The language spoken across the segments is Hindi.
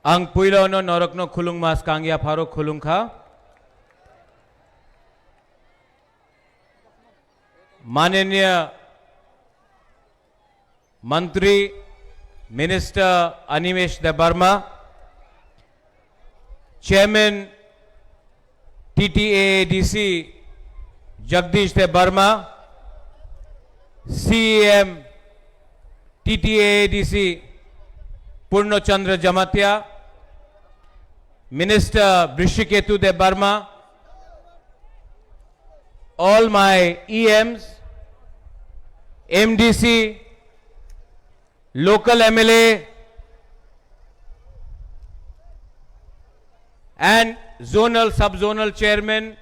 Ang puilo no norok no khulung mas kangya pharo khulung kha. माननीय मंत्री minister Animesh Debbarma, chairman TTADC Jagdish Debbarma, CM TTADC Purnachandra Jamatia, minister Vrishiketu Debbarma, all my EMs, MDC, local MLA and zonal sub-zonal chairman,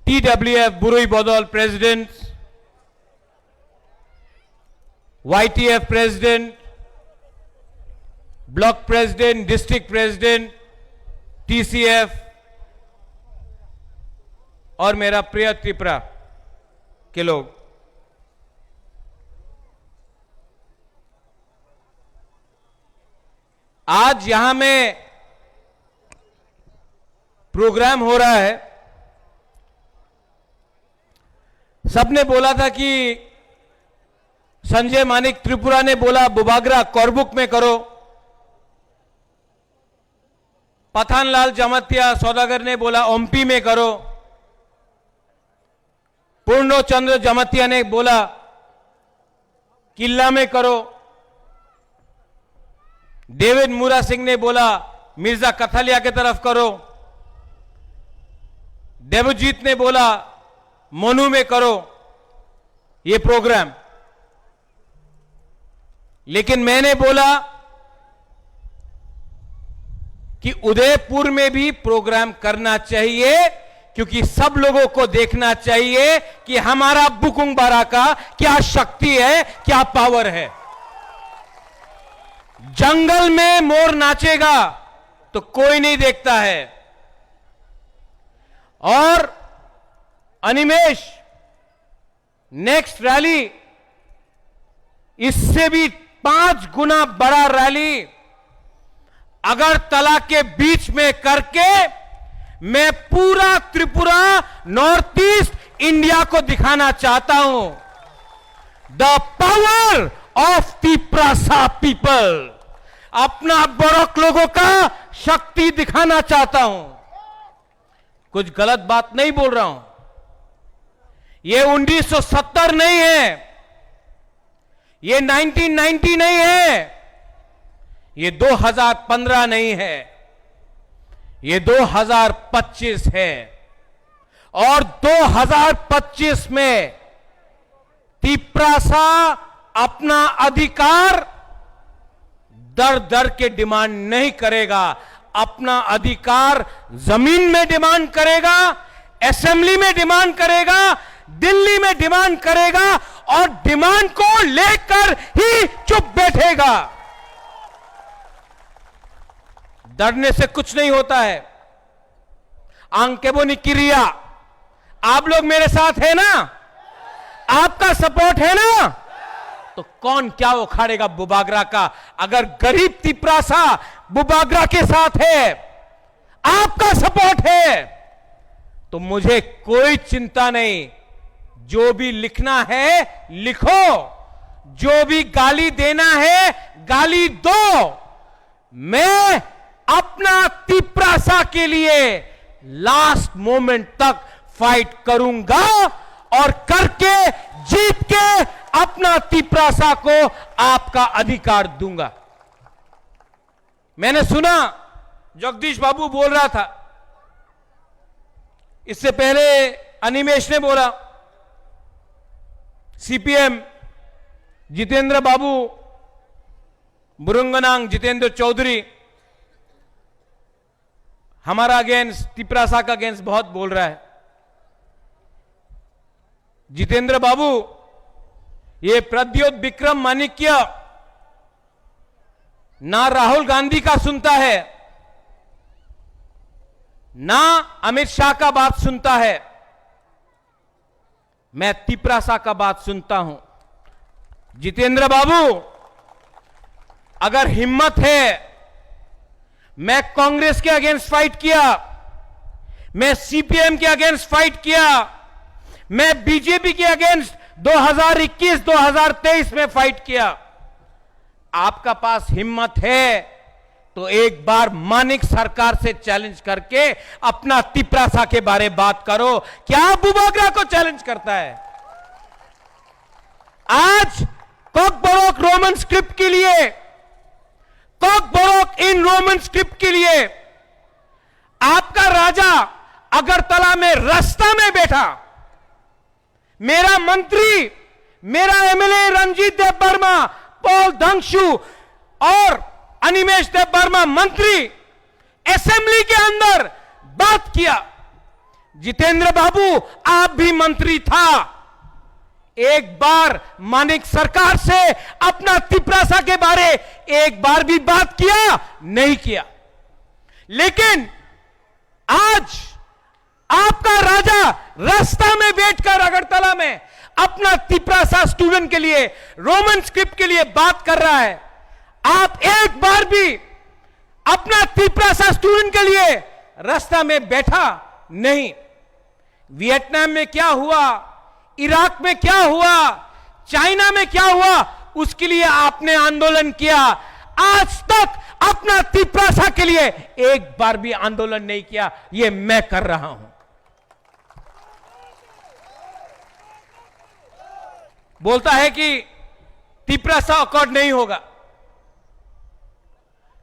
TWF Burui Bodol president, YTF president, block president, district president, TCF और मेरा प्रिय त्रिपुरा के लोग, आज यहां में प्रोग्राम हो रहा है। सबने बोला था कि संजय मानिक त्रिपुरा ने बोला बुबागरा कोरबुक में करो, पठानलाल जमातिया सौदागर ने बोला ओमपी में करो, पूर्णचंद्र जमातिया ने बोला किला में करो, डेविड मूरा सिंह ने बोला मिर्जा कथलिया के तरफ करो, देवजीत ने बोला मोनू में करो ये प्रोग्राम। लेकिन मैंने बोला कि उदयपुर में भी प्रोग्राम करना चाहिए, क्योंकि सब लोगों को देखना चाहिए कि हमारा बुकुंग बारा का क्या शक्ति है, क्या पावर है। जंगल में मोर नाचेगा तो कोई नहीं देखता है, और अनिमेश नेक्स्ट रैली इससे भी 5 गुना बड़ा रैली अगरतला के बीच में करके मैं पूरा त्रिपुरा नॉर्थ ईस्ट इंडिया को दिखाना चाहता हूं। The power of Tiprasa people, अपना बोरोक लोगों का शक्ति दिखाना चाहता हूं। कुछ गलत बात नहीं बोल रहा हूं। ये 1970 नहीं है, ये 1990 नहीं है, ये 2015 नहीं है, ये 2025 है। और 2025 में तिप्रासा अपना अधिकार दर दर के डिमांड नहीं करेगा, अपना अधिकार जमीन में डिमांड करेगा, असेंबली में डिमांड करेगा, दिल्ली में डिमांड करेगा, और डिमांड को लेकर ही चुप बैठेगा। डरने से कुछ नहीं होता है। आंकेबो निकिरिया, आप लोग मेरे साथ है ना? आपका सपोर्ट है ना? तो कौन क्या उखाड़ेगा बुबागरा का? अगर गरीब तिप्रासा बुबागरा के साथ है, आपका सपोर्ट है, तो मुझे कोई चिंता नहीं। जो भी लिखना है लिखो, जो भी गाली देना है गाली दो। मैं अपना तिप्रासा के लिए लास्ट मोमेंट तक फाइट करूंगा, और करके जीत के अपना तिप्रासा को आपका अधिकार दूंगा। मैंने सुना जगदीश बाबू बोल रहा था, इससे पहले अनिमेश ने बोला, सीपीएम जितेंद्र बाबू, बुरुंगनांग जितेंद्र चौधरी हमारा अगेंस्ट, तिप्रासा का अगेंस्ट बहुत बोल रहा है। जितेंद्र बाबू, ये प्रद्योत विक्रम माणिक्य ना राहुल गांधी का सुनता है, ना अमित शाह का बात सुनता है, मैं तिप्रासा का बात सुनता हूं। जितेंद्र बाबू, अगर हिम्मत है मैं कांग्रेस के अगेंस्ट फाइट किया, मैं सीपीएम के अगेंस्ट फाइट किया, मैं बीजेपी के अगेंस्ट 2021-2023 में फाइट किया। आपका पास हिम्मत है तो एक बार मानिक सरकार से चैलेंज करके अपना तिपरासा के बारे बात करो। क्या बुबागरा को चैलेंज करता है? आज कॉकबोरोक रोमन स्क्रिप्ट के लिए, कॉकबोरोक इन रोमन स्क्रिप्ट के लिए आपका राजा अगरतला में रास्ता में बैठा, मेरा मंत्री, मेरा एमएलए रंजीत देव वर्मा, पॉल धंगशू और अनिमेश देव वर्मा मंत्री असेंबली के अंदर बात किया। जितेंद्र बाबू आप भी मंत्री था, एक बार मानिक सरकार से अपना तिपरासा के बारे एक बार भी बात किया? नहीं किया। लेकिन आज आपका राजा रास्ता में बैठकर अगरतला में अपना तिपरासा स्टूडेंट के लिए, रोमन स्क्रिप्ट के लिए बात कर रहा है। आप एक बार भी अपना तिपरासा स्टूडेंट के लिए रास्ता में बैठा नहीं। वियतनाम में क्या हुआ, इराक में क्या हुआ, चाइना में क्या हुआ, उसके लिए आपने आंदोलन किया। आज तक अपना तिपरासा के लिए एक बार भी आंदोलन नहीं किया। यह मैं कर रहा हूं। बोलता है कि तिपरासा अकॉर्ड नहीं होगा,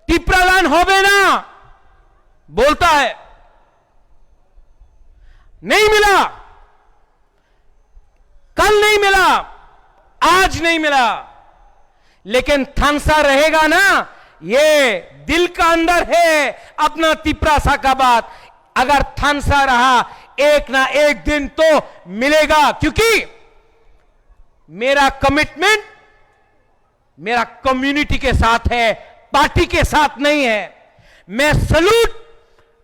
तिपरालान होवे ना, बोलता है। नहीं मिला, कल नहीं मिला, आज नहीं मिला, लेकिन थानसा रहेगा ना। ये दिल का अंदर है अपना तिपरासा का बात। अगर थानसा रहा, एक ना एक दिन तो मिलेगा, क्योंकि मेरा कमिटमेंट मेरा कम्युनिटी के साथ है, पार्टी के साथ नहीं है। मैं सलूट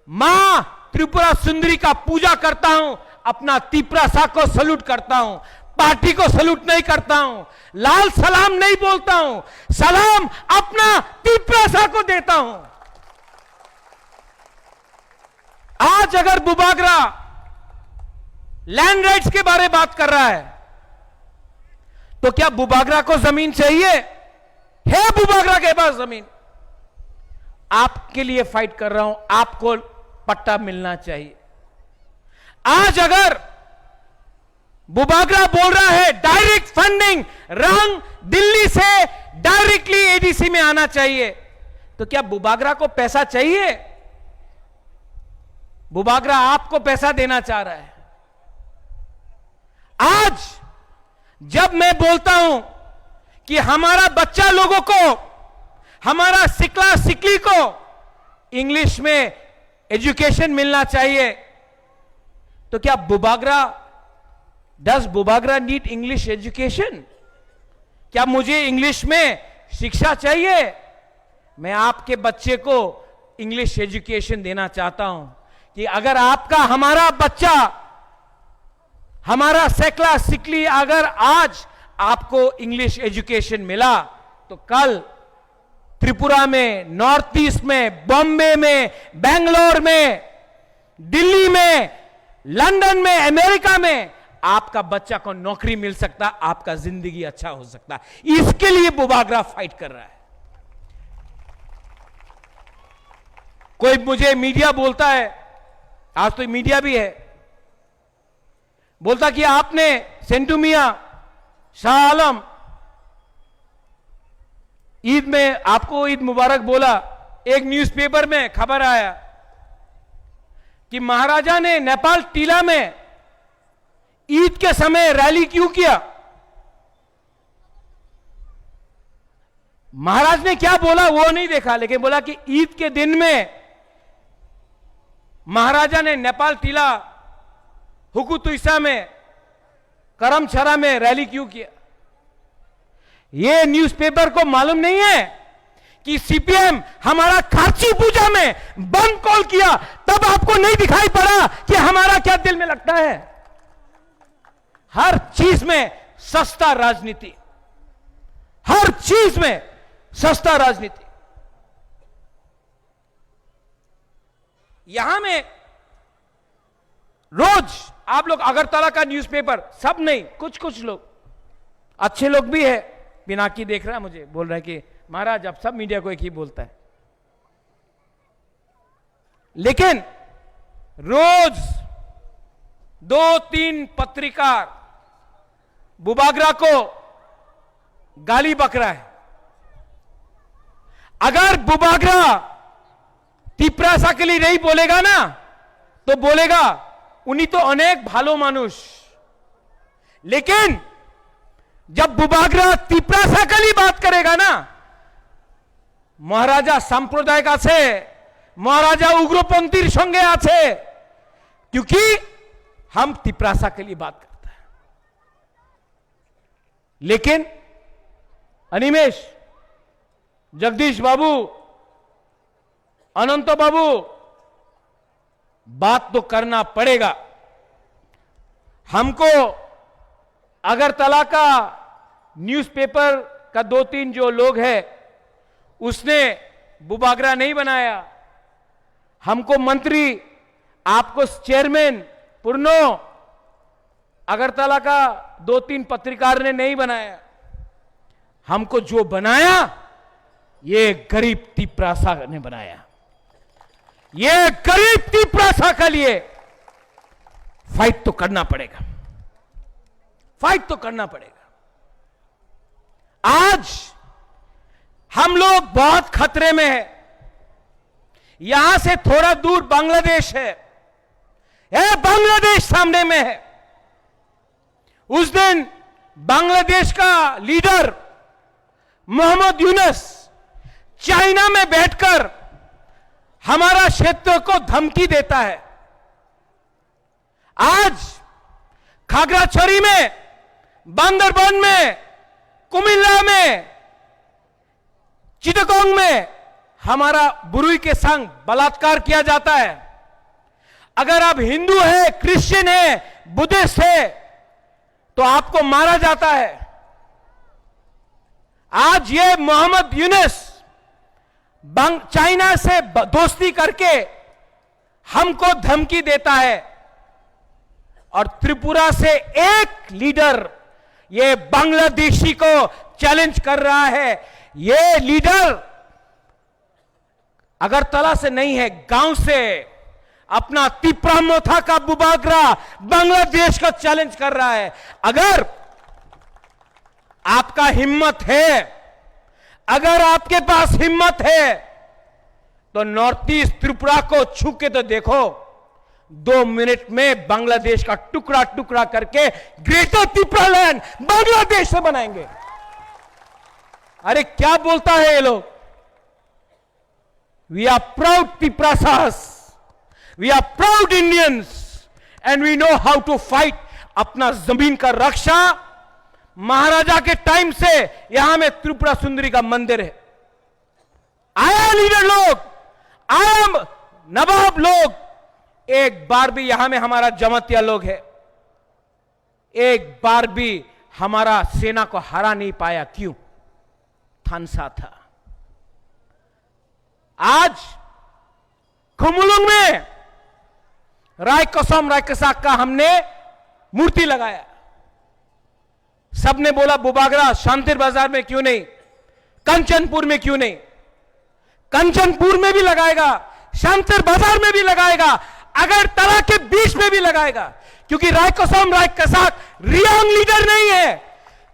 मां त्रिपुरा सुंदरी का पूजा करता हूं, अपना तिपरासा को सलूट करता हूं, पार्टी को सलूट नहीं करता हूं, लाल सलाम नहीं बोलता हूं, सलाम अपना तिपरासा को देता हूं। आज अगर बुबागरा लैंड राइट्स के बारे बात कर रहा है, तो क्या बुबागरा को जमीन चाहिए? है बुबागरा के पास जमीन। आपके लिए फाइट कर रहा हूं, आपको पट्टा मिलना चाहिए। आज अगर बुबागरा बोल रहा है डायरेक्ट फंडिंग रंग दिल्ली से डायरेक्टली एडीसी में आना चाहिए, तो क्या बुबागरा को पैसा चाहिए? बुबागरा आपको पैसा देना चाह रहा है। आज जब मैं बोलता हूं कि हमारा बच्चा लोगों को, हमारा सिकला सिकली को इंग्लिश में एजुकेशन मिलना चाहिए, तो क्या does Bubagra need English education? क्या मुझे इंग्लिश में शिक्षा चाहिए? मैं आपके बच्चे को इंग्लिश एजुकेशन देना चाहता हूं कि अगर आपका, हमारा बच्चा, हमारा सेकला सिकली अगर आज आपको इंग्लिश एजुकेशन मिला, तो कल त्रिपुरा में, नॉर्थ ईस्ट में, बॉम्बे में, बेंगलोर में, दिल्ली में, लंदन में, अमेरिका में आपका बच्चा को नौकरी मिल सकता, आपका जिंदगी अच्छा हो सकता। इसके लिए बुबागरा फाइट कर रहा है। कोई मुझे मीडिया बोलता है, आज तो मीडिया भी है, बोलता कि आपने सेंटू मियां शाह आलम ईद में आपको ईद मुबारक बोला। एक न्यूज़पेपर में खबर आया कि महाराजा ने नेपाल टीला में ईद के समय रैली क्यों किया? महाराज ने क्या बोला वो नहीं देखा, लेकिन बोला कि ईद के दिन में महाराजा ने नेपाल टीला, हुकुतुइसा में, करमछरा में रैली क्यों किया? यह न्यूज़पेपर को मालूम नहीं है कि सीपीएम हमारा खाची पूजा में बम कॉल किया, तब आपको नहीं दिखाई पड़ा कि हमारा क्या दिल में लगता है? हर चीज में सस्ता राजनीति, हर चीज में सस्ता राजनीति। यहां में रोज आप लोग अगरतला का न्यूज़पेपर, सब नहीं, कुछ कुछ लोग, अच्छे लोग भी है, पिनाकी देख रहा है मुझे, बोल रहा है कि महाराज अब सब मीडिया को एक ही बोलता है, लेकिन रोज 2-3 पत्रकार बुबागरा को गाली बक रहा है। अगर बुबागरा तिप्रासा के लिए नहीं बोलेगा ना, तो बोलेगा उन्हीं तो अनेक भालो मानुष, लेकिन जब बुबागरा तिप्रासा के लिए बात करेगा ना, महाराजा सांप्रदायिक आछे, महाराजा उग्रपंथीर संगे आछे, क्योंकि हम तिप्रासा के लिए बात करते हैं। लेकिन अनिमेश, जगदीश बाबू, अनंत बाबू, बात तो करना पड़ेगा हमको। अगरतला का न्यूज़पेपर का 2-3 जो लोग हैं, उसने बुबागरा नहीं बनाया, हमको मंत्री, आपको चेयरमैन पुरनो, अगरतला का 2-3 पत्रकार ने नहीं बनाया। हमको जो बनाया ये गरीब तिप्रासा ने बनाया। ये गरीब तिप्रासा के लिए फाइट तो करना पड़ेगा, फाइट तो करना पड़ेगा। आज हम लोग बहुत खतरे में हैं। यहां से थोड़ा दूर बांग्लादेश है, बांग्लादेश सामने में है। उस दिन बांग्लादेश का लीडर मोहम्मद यूनुस चाइना में बैठकर हमारा क्षेत्र को धमकी देता है। आज खागराछड़ी में, बांदरबन में, कुमिल्ला में, चिटगांव में हमारा बुरुई के संग बलात्कार किया जाता है। अगर आप हिंदू है, क्रिश्चियन है, बुद्धिस्ट है, तो आपको मारा जाता है। आज ये मोहम्मद यूनुस चाइना से दोस्ती करके हमको धमकी देता है, और त्रिपुरा से एक लीडर ये बांग्लादेशी को चैलेंज कर रहा है। ये लीडर अगरतला से नहीं है, गांव से, अपना तिप्रामोथा का बुबागरा बांग्लादेश का चैलेंज कर रहा है। अगर आपका हिम्मत है, अगर आपके पास हिम्मत है, तो नॉर्थ ईस्ट त्रिपुरा को छू के तो देखो, 2 मिनट में बांग्लादेश का टुकड़ा टुकड़ा करके ग्रेटर त्रिपुरा लैंड बांग्लादेश से बनाएंगे। अरे क्या बोलता है ये लोग? We are proud Tiprasas, we are proud Indians, and we know how to fight. अपना जमीन का रक्षा, महाराजा के टाइम से यहां में त्रिपुरा सुंदरी का मंदिर है। आया लीडर लोग, आया नवाब लोग, एक बार भी यहां में हमारा जमतिया लोग है, एक बार भी हमारा सेना को हरा नहीं पाया। क्यों? थानसा था। आज खुमुलुंग में रायकसम रायकसाक का हमने मूर्ति लगाया। सबने बोला बुबागरा शांतिर बाजार में क्यों नहीं, कंचनपुर में क्यों नहीं? कंचनपुर में भी लगाएगा, शांतिर बाजार में भी लगाएगा, अगरतला के बीच में भी लगाएगा, क्योंकि रायकसम रायकसाक रियांग लीडर नहीं है,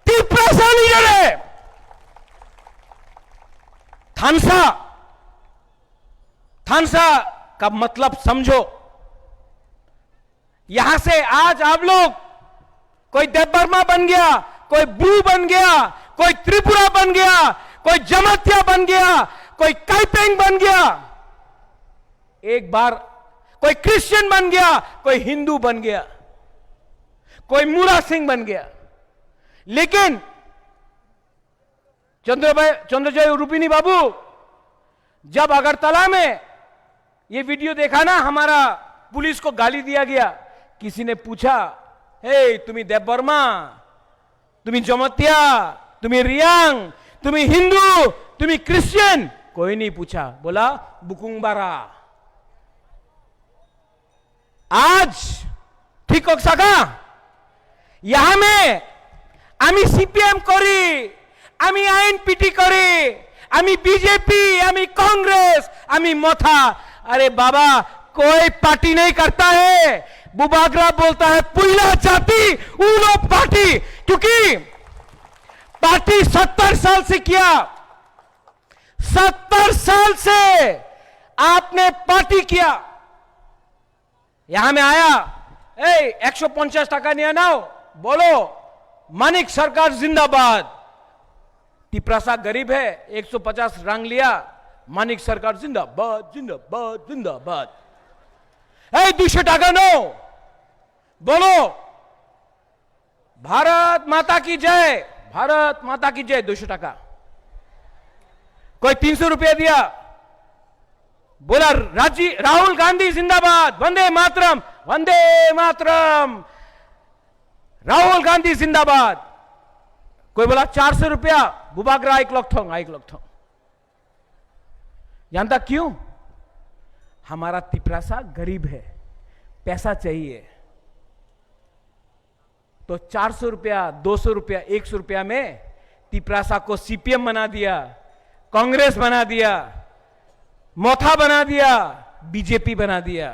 तिप्रासा लीडर है। थानसा, थानसा का मतलब समझो। यहां से आज आप लोग, कोई देवबर्मा बन गया, कोई ब्रू बन गया, कोई त्रिपुरा बन गया, कोई जमतिया बन गया, कोई काइपेंग बन गया, एक बार कोई क्रिश्चियन बन गया, कोई हिंदू बन गया, कोई मूरा सिंह बन गया। लेकिन चंद्रजय रूपिनी बाबू, जब अगरतला में ये वीडियो देखा ना, हमारा पुलिस को गाली दिया गया, किसी ने पूछा, हे तुम्ही देवबर्मा, तुम्ही जमतिया, तुम्ही रियांग, तुम्ही हिंदू, तुम्ही क्रिश्चियन? कोई नहीं पूछा, बोला बुकुंगबारा। আজ ঠিক হোক সাকা ইয়ামে আমি সিপিএম করি, আমি আইএনপিটি করি, আমি বিজেপি, আমি कांग्रेस, আমি মথা। अरे बाबा कोई पार्टी नहीं करता है। बुबागरा बोलता है पुल्ला जाति उनो पार्टी, क्योंकि पार्टी 70 साल से किया। 70 साल से आपने पार्टी किया। यहां में आया 150 টাকা নিয়ে নাও, बोलो मानिक सरकार जिंदाबाद। टिपरासा गरीब है, 150 रंग लिया, मानिक सरकार जिंदाबाद जिंदाबाद जिंदाबाद। 200 টাকা नो, बोलो भारत माता की जय, भारत माता की जय। 200 টাকা। कोई 300 रुपया दिया, बोला राहुल गांधी जिंदाबाद, वंदे मातरम, वंदे मातरम, राहुल गांधी जिंदाबाद। कोई बोला 400 रुपया, बुबागरा एक लोग थोंग। जानता क्यों? हमारा तिपरासा गरीब है, पैसा चाहिए, तो 400 रुपया, 200 रुपया, 100 रुपया में तिपरासा को सीपीएम बना दिया, कांग्रेस बना दिया, मोथा बना दिया, बीजेपी बना दिया।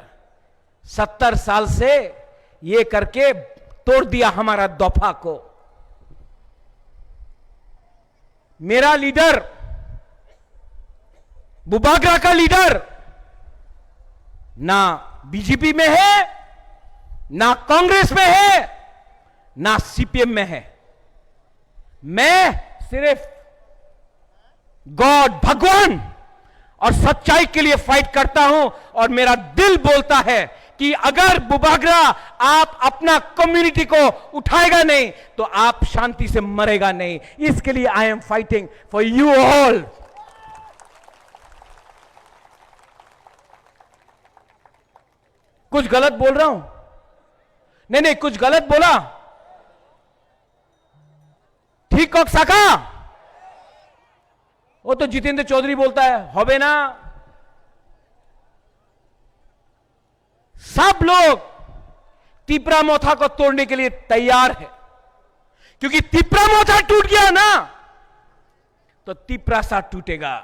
70 साल से ये करके तोड़ दिया हमारा दफा को। मेरा लीडर, बुबागरा का लीडर ना बीजेपी में है, ना कांग्रेस में है, ना सीपीएम में है। मैं सिर्फ गॉड, भगवान और सच्चाई के लिए फाइट करता हूं, और मेरा दिल बोलता है कि अगर बुबागरा आप अपना कम्युनिटी को उठाएगा नहीं तो आप शांति से मरेगा नहीं। इसके लिए I am fighting for you all. कुछ गलत बोल रहा हूं? नहीं, कुछ गलत बोला? ठीक होक साका? वो तो जितेंद्र चौधरी बोलता है होबे ना। सब लोग तिपरा मोथा को तोड़ने के लिए तैयार है, क्योंकि तिपरा मोथा टूट गया ना तो तिपरासा टूटेगा।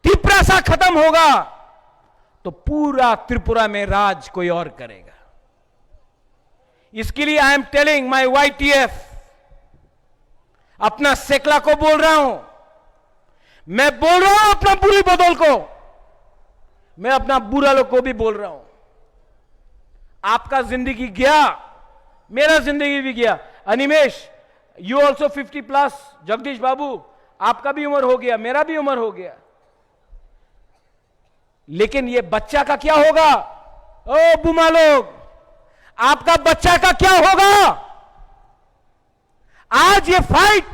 तिपरासा खत्म होगा तो पूरा त्रिपुरा में राज कोई और करेगा। इसके लिए I am telling my YTF, अपना सेकला को बोल रहा हूं, मैं बोल रहा हूं अपना बुरी बदौल को, मैं अपना बुरा लोग को भी बोल रहा हूं। आपका जिंदगी गया, मेरा जिंदगी भी गया। Animesh, you also 50+। जगदीश बाबू, आपका भी उम्र हो गया, मेरा भी उम्र हो गया। लेकिन ये बच्चा का क्या होगा? ओ बुमा लोग, आपका बच्चा का क्या होगा? आज ये फाइट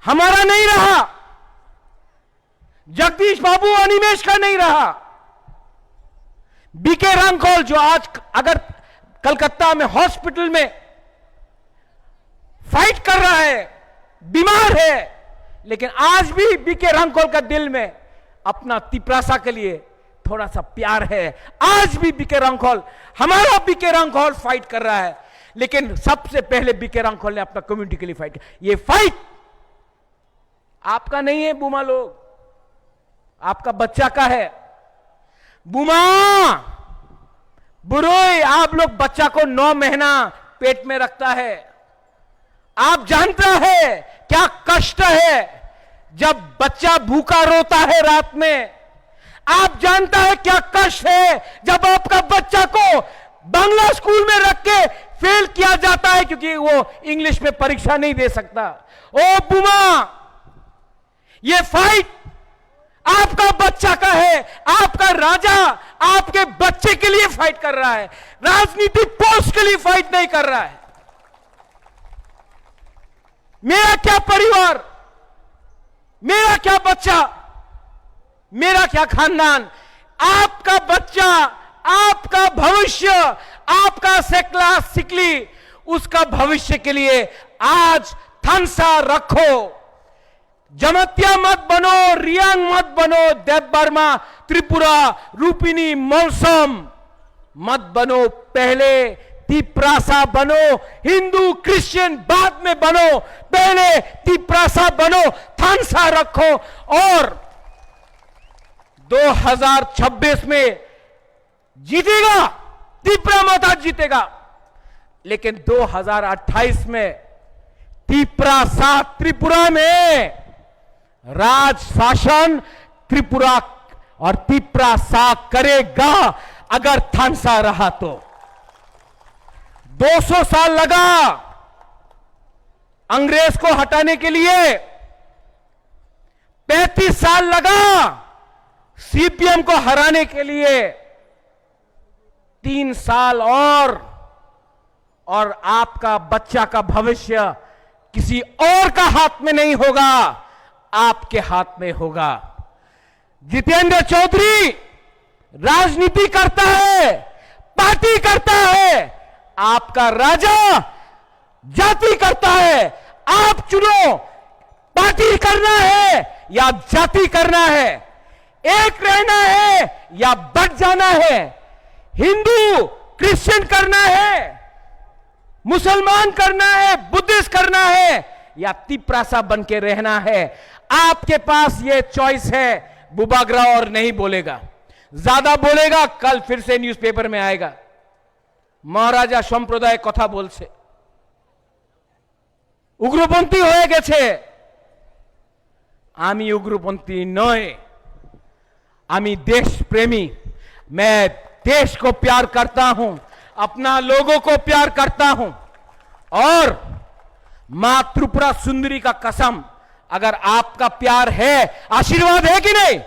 हमारा नहीं रहा, जगदीश बाबू अनिमेश का नहीं रहा। बीके रंगखोल जो आज अगर कलकत्ता में हॉस्पिटल में फाइट कर रहा है, बीमार है, लेकिन आज भी बीके रंगखोल का दिल में अपना तिपरासा के लिए थोड़ा सा प्यार है। आज भी बीके रंगखोल, हमारा बीके रंगखोल फाइट कर रहा है, लेकिन सबसे पहले बीके रंगखोल ने अपना कम्युनिटी के लिए फाइट किया। ये फाइट आपका नहीं है बुमा लोग, आपका बच्चा का है। बुमा, बुरोई, आप लोग बच्चा को 9 महीना पेट में रखता है। आप जानता है क्या कष्ट है जब बच्चा भूखा रोता है रात में। आप जानता है क्या कष्ट है जब आपका बच्चा को बांग्ला स्कूल में रख के फेल किया जाता है क्योंकि वो इंग्लिश में परीक्षा नहीं दे सकता। ओ बुमा, ये फाइट आपका बच्चा का है, आपका राजा आपके बच्चे के लिए फाइट कर रहा है, राजनीतिक पोस्ट के लिए फाइट नहीं कर रहा है। मेरा क्या परिवार, मेरा क्या बच्चा, मेरा क्या खानदान, आपका बच्चा, आपका भविष्य, आपका सेकला सिकली, उसका भविष्य के लिए आज थनसा रखो। जमतिया मत बनो, रियांग मत बनो, देवबर्मा, त्रिपुरा, रूपिनी, मौसम, मत बनो, पहले तिप्रासा बनो। हिंदू क्रिश्चियन बाद में बनो, पहले तिप्रासा बनो, थानसा रखो। और 2026 में जीतेगा तिप्रा मता जीतेगा, लेकिन 2028 में तिप्रासा त्रिपुरा में राज शासन त्रिपुरा और तिप्रासा करेगा अगर थानसा रहा तो। 200 साल लगा अंग्रेज को हटाने के लिए, 35 साल लगा सीपीएम को हराने के लिए, 3 साल और आपका बच्चा का भविष्य किसी और का हाथ में नहीं होगा, आपके हाथ में होगा। जितेंद्र चौधरी राजनीति करता है, पार्टी करता है, आपका राजा जाति करता है। आप चुनो, पार्टी करना है या जाति करना है, एक रहना है या बट जाना है, हिंदू क्रिश्चियन करना है, मुसलमान करना है, बुद्धिस्ट करना है या तिप्रासा बन के रहना है। आपके पास ये चॉइस है। बुबागरा और नहीं बोलेगा, ज्यादा बोलेगा कल फिर से न्यूज़पेपर में आएगा महाराजा সম্প্রদায় কথা বলছে, उग्रपंथी হয়ে গেছে। আমি उग्रपंथी নয়, আমি देश प्रेमी। मैं देश को प्यार करता हूं, अपना लोगों को प्यार करता हूं। और मां त्रिपुरा सुंदरी का कसम, अगर आपका प्यार है, आशीर्वाद है कि नहीं?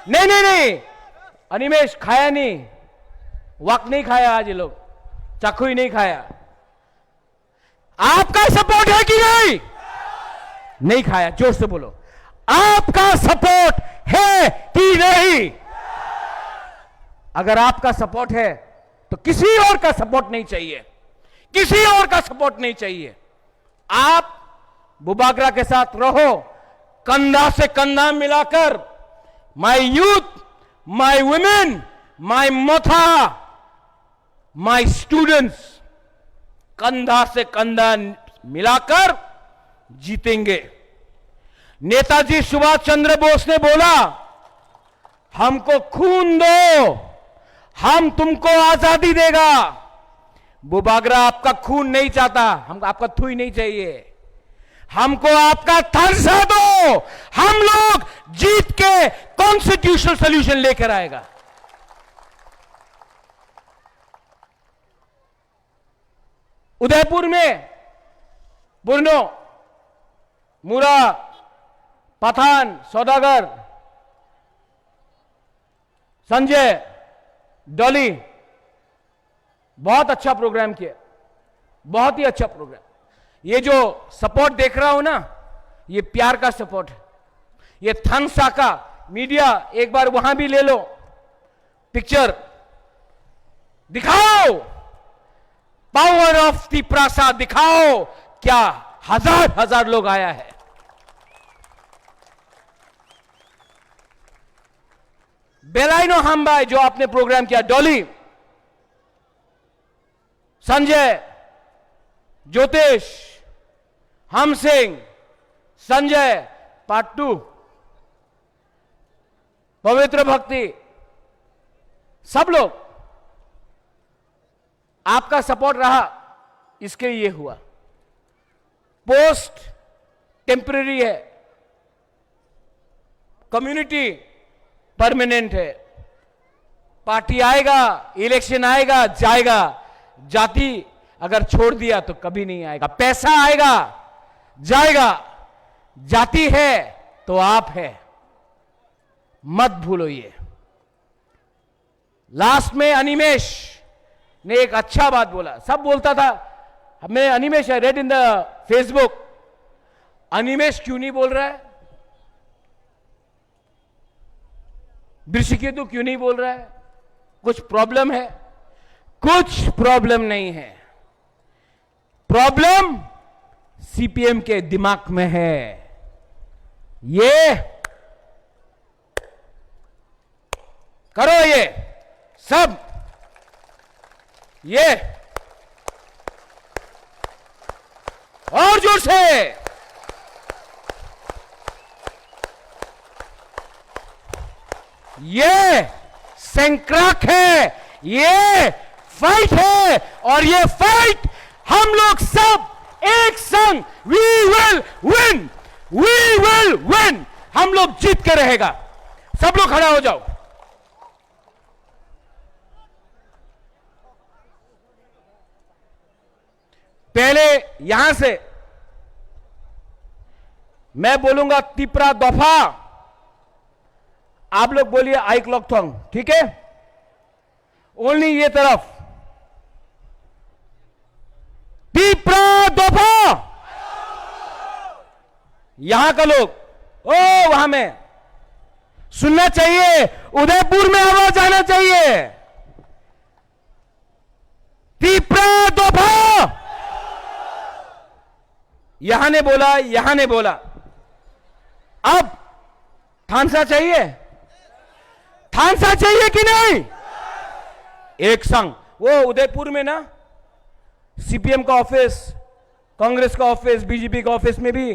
नहीं नहीं नहीं, अनिमेश खाया नहीं, वक्त नहीं खाया, आज ये लोग चाकू ही नहीं खाया। आपका सपोर्ट है कि नहीं? नहीं खाया, जोर से बोलो, आपका सपोर्ट है कि नहीं? अगर आपका सपोर्ट है तो किसी और का सपोर्ट नहीं चाहिए, किसी और का सपोर्ट नहीं चाहिए। आप बुबागरा के साथ रहो, कंधा से कंधा मिलाकर। My youth, my women, my Motha, my students, कंधा से कंधा मिलाकर जीतेंगे। नेताजी सुभाष चंद्र बोस ने बोला, हमको खून दो, हम तुमको आजादी देगा। बुबागरा आपका खून नहीं चाहता, हम आपका थूई नहीं चाहिए, हमको आपका थानसा दो। हम लोग जीत के कॉन्स्टिट्यूशनल सॉल्यूशन लेकर आएगा। उदयपुर में बुर्नो, मुरा, पठान, सौदागर, संजय, डॉली, बहुत अच्छा प्रोग्राम किया, बहुत ही अच्छा प्रोग्राम। ये जो सपोर्ट देख रहा हूं ना, ये प्यार का सपोर्ट है। ये थानसा का मीडिया, एक बार वहां भी ले लो, पिक्चर दिखाओ, पावर ऑफ तिप्रासा दिखाओ। क्या हजार हजार लोग आया है। बेलाइनो हम्बाई जो आपने प्रोग्राम किया, डॉली, संजय, ज्योतिष, हम सिंह, संजय, पार्ट 2, पवित्र भक्ति, सब लोग आपका सपोर्ट रहा, इसके लिए हुआ। पोस्ट टेम्पररी है, कम्युनिटी परमानेंट है। पार्टी आएगा, इलेक्शन आएगा, जाएगा। जाति अगर छोड़ दिया तो कभी नहीं आएगा। पैसा आएगा, जाएगा। जाति है तो आप है, मत भूलो ये। लास्ट में अनिमेश ने एक अच्छा बात बोला, सब बोलता था, मैं Animesh I read in the Facebook, Animesh क्यों नहीं बोल रहा है, ऋषिकेतु क्यों नहीं बोल रहा है, कुछ प्रॉब्लम है? कुछ प्रॉब्लम नहीं है। प्रॉब्लम सीपीएम के दिमाग में है। ये करो, ये सब ये और जोर से, ये संक्रांत है, ये फाइट है, और ये फाइट हम लोग सब एक संग, we will win, we will win, हम लोग जीत के रहेगा। सब लोग खड़ा हो जाओ। पहले यहां से मैं बोलूंगा तिपरा दफा, आप लोग बोलिए आई क्लॉक थोंग, ठीक है? ओनली ये तरफ तिपरा दफा, यहां का लोग, ओ वहां में सुनना चाहिए, उदयपुर में आवाज आना चाहिए। तिपरा दफा, यहां ने बोला, यहां ने बोला, अब थानसा चाहिए, थानसा चाहिए कि नहीं? एक संग, वो उदयपुर में ना सीपीएम का ऑफिस, कांग्रेस का ऑफिस, बीजेपी का ऑफिस में भी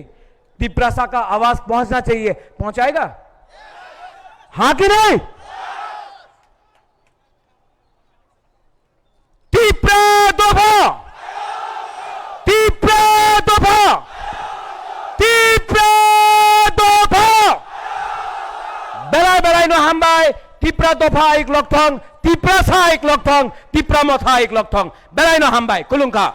तिपरासा का आवाज पहुंचना चाहिए, पहुंचाएगा? हां कि नहीं? तिपरा दफा, तिपरा दफा, तिपरा दफा, बेलाय बेलाय नो हामबाय, तिपरा दफा एक लक थं, तिपरासा एक लक थं, तिपरा मथा एक लक थं, बेलाय नो हामबाय, खुलुमखा।